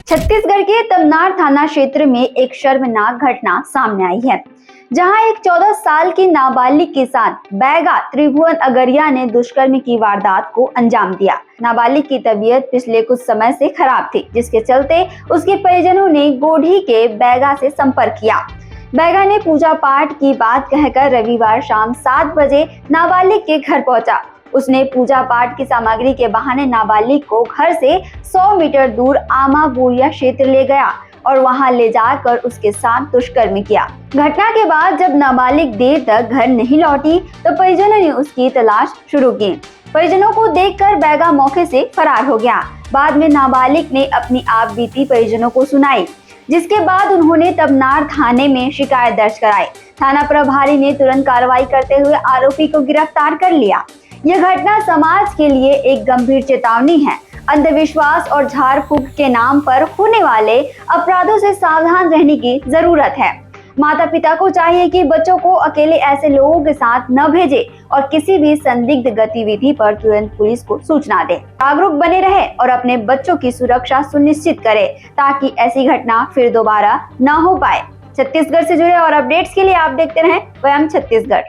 छत्तीसगढ़ के तमनार थाना क्षेत्र में एक शर्मनाक घटना सामने आई है, जहां एक 14 साल की नाबालिग के साथ बैगा त्रिभुवन अगरिया ने दुष्कर्म की वारदात को अंजाम दिया। नाबालिग की तबीयत पिछले कुछ समय से खराब थी, जिसके चलते उसके परिजनों ने गोढ़ी के बैगा से संपर्क किया। बैगा ने पूजा पाठ की बात कहकर रविवार शाम 7 बजे नाबालिग के घर पहुंचा। उसने पूजा पाठ की सामग्री के बहाने नाबालिग को घर से 100 मीटर दूर आमा बोरिया क्षेत्र ले गया और वहां ले जाकर उसके साथ दुष्कर्म किया। घटना के बाद जब नाबालिग देर तक घर नहीं लौटी तो परिजनों ने उसकी तलाश शुरू की। परिजनों को देखकर बैगा मौके से फरार हो गया। बाद में नाबालिग ने अपनी आप बीती परिजनों को सुनाई, जिसके बाद उन्होंने तमनार थाने में शिकायत दर्ज कराई। थाना प्रभारी ने तुरंत कार्रवाई करते हुए आरोपी को गिरफ्तार कर लिया। यह घटना समाज के लिए एक गंभीर चेतावनी है। अंधविश्वास और झाड़ फूक के नाम पर होने वाले अपराधों से सावधान रहने की जरूरत है। माता पिता को चाहिए कि बच्चों को अकेले ऐसे लोगों के साथ न भेजे और किसी भी संदिग्ध गतिविधि पर तुरंत पुलिस को सूचना दे। जागरूक बने रहे और अपने बच्चों की सुरक्षा सुनिश्चित करें ताकि ऐसी घटना फिर दोबारा न हो पाए। छत्तीसगढ़ से जुड़े और अपडेट्स के लिए आप देखते रहें वयम छत्तीसगढ़।